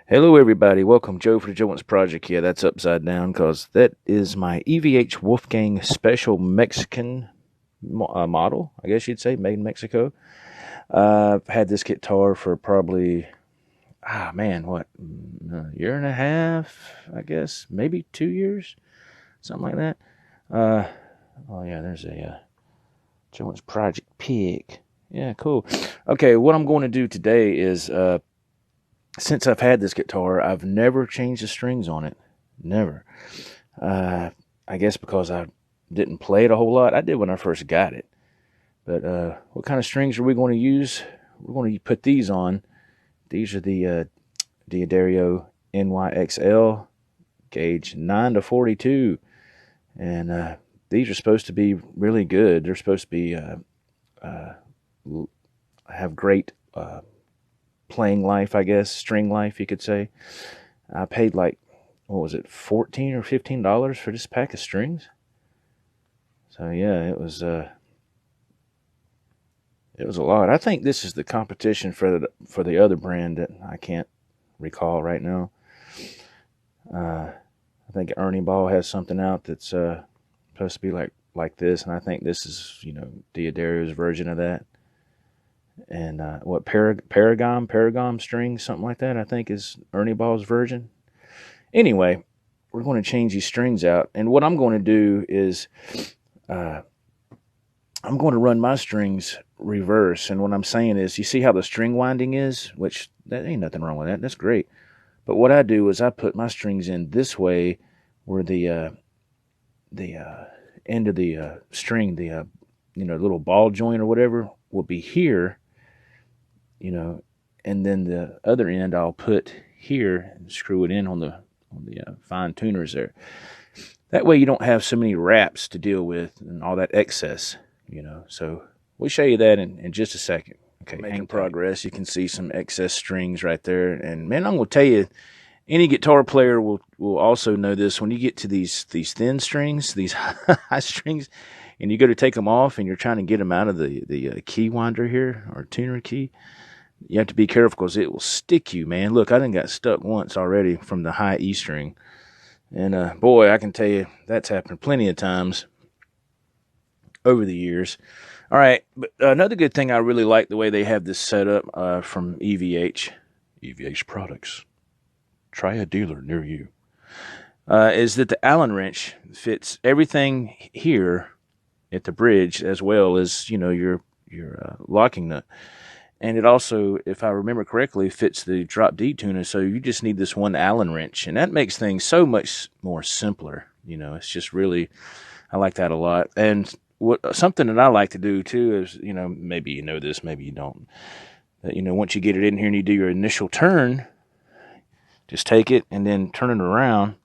Hello, everybody. Welcome, Joe, for the Joe Wentz Project. Yeah, that's upside down because that is my EVH Wolfgang Special Mexican model, I guess you'd say, made in Mexico. I've had this guitar for probably, a year and a half, I guess, maybe 2 years, something like that. Uh, oh, yeah, there's a Joe Wentz Project pic. Yeah, cool. Okay, what I'm going to do today is since I've had this guitar, I've never changed the strings on it. Never. Uh, I guess because I didn't play it a whole lot. I did when I first got it. But what kind of strings are we going to use? We're going to put these on. These are the D'Addario NYXL gauge 9 to 42. And these are supposed to be really good. They're supposed to be have great playing life, I guess, string life, you could say. I paid like, what was it, $14 or $15 for this pack of strings. So yeah, it was a lot. I think this is the competition for the other brand that I can't recall right now. I think Ernie Ball has something out that's supposed to be like this, and I think this is D'Addario's version of that. And what Paragon strings, something like that, I think is Ernie Ball's version. Anyway, we're going to change these strings out, and what I'm going to do is I'm going to run my strings reverse. And what I'm saying is, you see how the string winding is, which that ain't nothing wrong with that. That's great. But what I do is I put my strings in this way, where the end of the string, the little ball joint or whatever, will be here, and then the other end I'll put here and screw it in on the fine tuners there. That way you don't have so many wraps to deal with and all that excess, So we'll show you that in just a second. Okay, making progress. You can see some excess strings right there. And man, I'm going to tell you, any guitar player will also know this. When you get to these thin strings, these high strings, and you go to take them off and you're trying to get them out of the key winder here, or tuner key, you have to be careful because it will stick you, man. Look, I done got stuck once already from the high E string. And boy, I can tell you that's happened plenty of times over the years. All right, but another good thing, I really like the way they have this set up from EVH products. Try a dealer near you. Is that the Allen wrench fits everything here at the bridge, as well as your locking nut. And it also, if I remember correctly, fits the drop D tuner. So you just need this one Allen wrench, and that makes things so much more simpler. It's just really, I like that a lot. And something that I like to do too is, maybe you know this, maybe you don't. But once you get it in here and you do your initial turn, just take it and then turn it around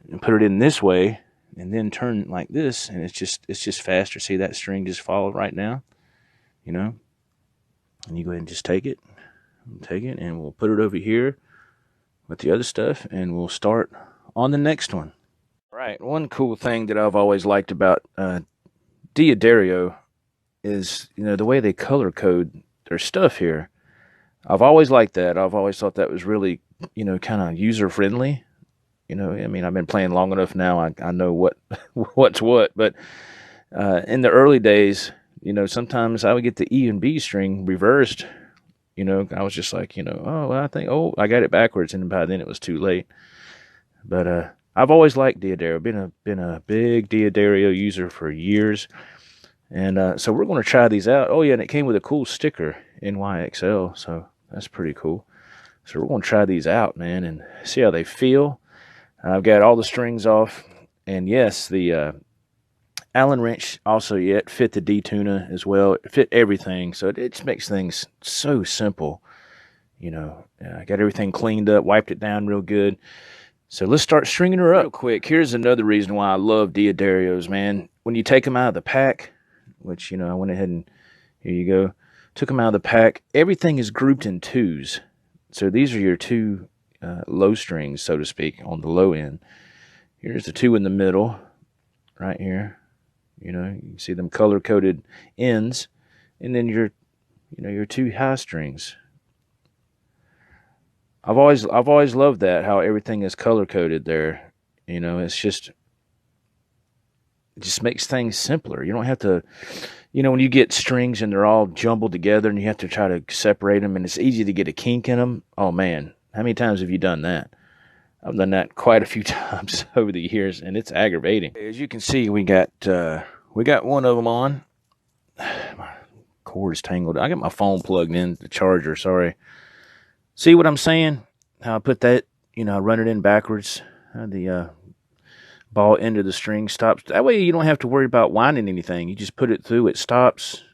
and put it in this way, and then turn it like this, and it's just faster. See that string just followed right now, And you go ahead and just take it, and we'll put it over here with the other stuff, and we'll start on the next one. All right, one cool thing that I've always liked about D'Addario is, the way they color code their stuff here. I've always liked that. I've always thought that was really, kind of user friendly. I've been playing long enough now. I know what's what. But in the early days, sometimes I would get the E and B string reversed. I was just like, I got it backwards, and by then it was too late. But I've always liked D'Addario. Been a big D'Addario user for years. And so we're going to try these out. Oh yeah, and it came with a cool sticker, NYXL. So that's pretty cool. So we're going to try these out, man, and see how they feel. I've got all the strings off, and yes, the Allen wrench also fit the D tuner as well. It fit everything, so it just makes things so simple. I got everything cleaned up, wiped it down real good. So let's start stringing her up real quick. Here's another reason why I love D'Addarios, man. When you take them out of the pack, which I went ahead and here you go, took them out of the pack. Everything is grouped in twos. So these are your two low strings, so to speak, on the low end. Here's the two in the middle, right here. You can see them color-coded ends, and then your two high strings. I've always loved that, how everything is color coded there. You know, it just makes things simpler. You don't have to, when you get strings and they're all jumbled together and you have to try to separate them and it's easy to get a kink in them. Oh man, how many times have you done that? I've done that quite a few times over the years, and it's aggravating. As you can see, we got one of them on. My cord is tangled. I got my phone plugged in, the charger, sorry. See what I'm saying? How I put that, I run it in backwards. The ball end of the string stops. That way you don't have to worry about winding anything. You just put it through, it stops.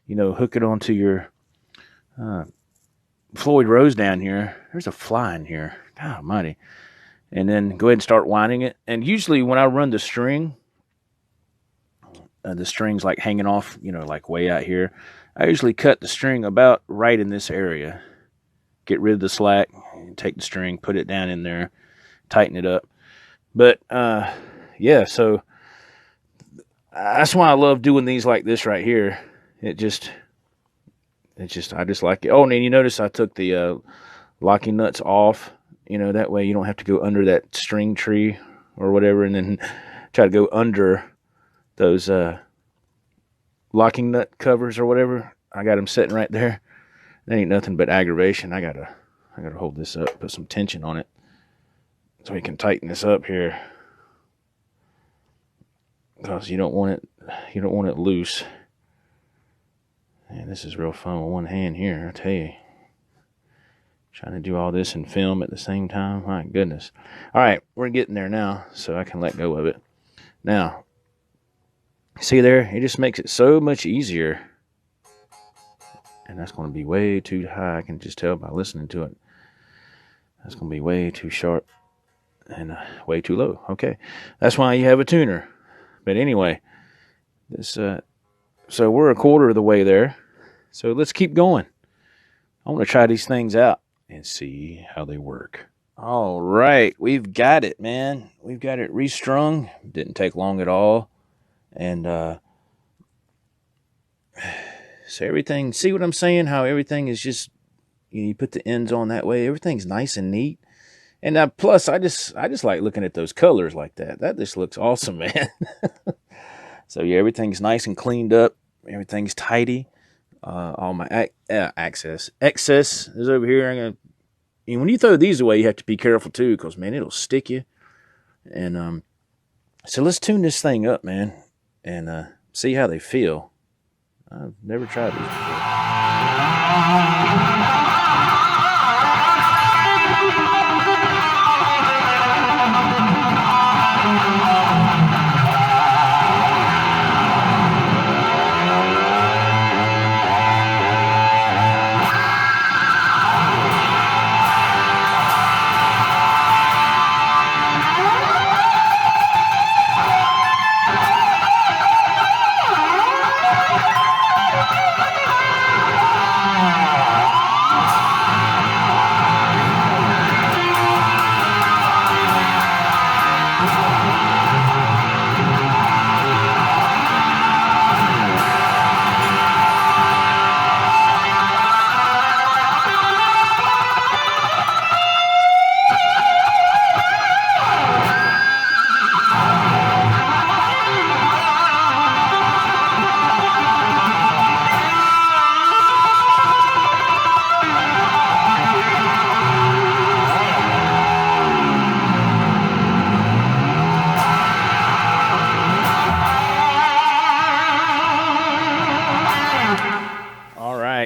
Hook it onto your Floyd Rose down here. There's a fly in here. God almighty. And then go ahead and start winding it. And usually when I run the string's like hanging off, like way out here. I usually cut the string about right in this area. Get rid of the slack, take the string, put it down in there, tighten it up. But, yeah, so that's why I love doing these like this right here. I just like it. Oh, and then you notice I took the locking nuts off. That way you don't have to go under that string tree or whatever and then try to go under those locking nut covers or whatever. I got them sitting right there. That ain't nothing but aggravation. I gotta hold this up, put some tension on it so we can tighten this up here. Because you don't want it loose. And this is real fun with one hand here, I tell you. Trying to do all this and film at the same time. My goodness. All right, we're getting there now, so I can let go of it. Now, see there? It just makes it so much easier. And that's going to be way too high. I can just tell by listening to it. That's going to be way too sharp and way too low. Okay, that's why you have a tuner. But anyway, this. So we're a quarter of the way there. So let's keep going. I want to try these things out and see how they work. All right, we've got it, man. We've got it restrung. Didn't take long at all. And so everything, see what I'm saying? How everything is just, you put the ends on that way. Everything's nice and neat. And plus, I just like looking at those colors like that. That just looks awesome, man. So yeah, everything's nice and cleaned up. Everything's tidy. All my excess is over here. And when you throw these away, you have to be careful too, because man, it'll stick you. And so let's tune this thing up, man, and see how they feel. I've never tried these before.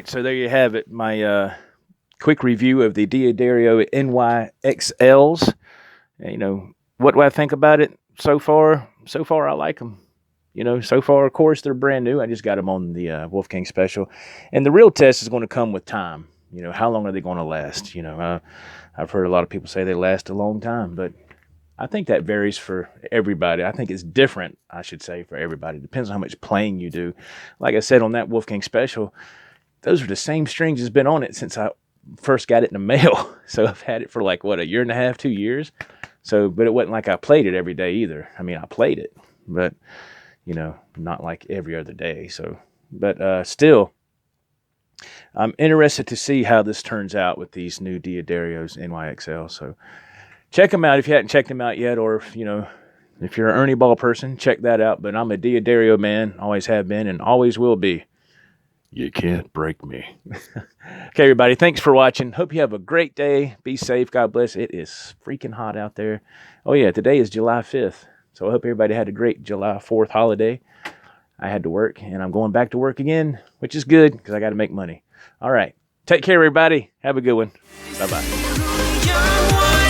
So there you have it, my quick review of the D'Addario NYXL'S. What do I think about it so far? So far, I like them. So far, of course, they're brand new. I just got them on the Wolfgang Special. And the real test is going to come with time. How long are they going to last? I've heard a lot of people say they last a long time, but I think that varies for everybody. I think it's different, I should say, for everybody. It depends on how much playing you do. Like I said, on that Wolfgang Special, those are the same strings that's been on it since I first got it in the mail. So I've had it for like, a year and a half, 2 years. So, but it wasn't like I played it every day either. I mean, I played it, but, not like every other day. So, but still, I'm interested to see how this turns out with these new Diodario's NYXL. So check them out if you hadn't checked them out yet, or if you're an Ernie Ball person, check that out. But I'm a Diodario man, always have been and always will be. You can't break me. Okay, everybody, thanks for watching. Hope you have a great day. Be safe. God bless. It is freaking hot out there. Oh, yeah, today is July 5th. So I hope everybody had a great July 4th holiday. I had to work, and I'm going back to work again, which is good because I got to make money. All right. Take care, everybody. Have a good one. Bye-bye.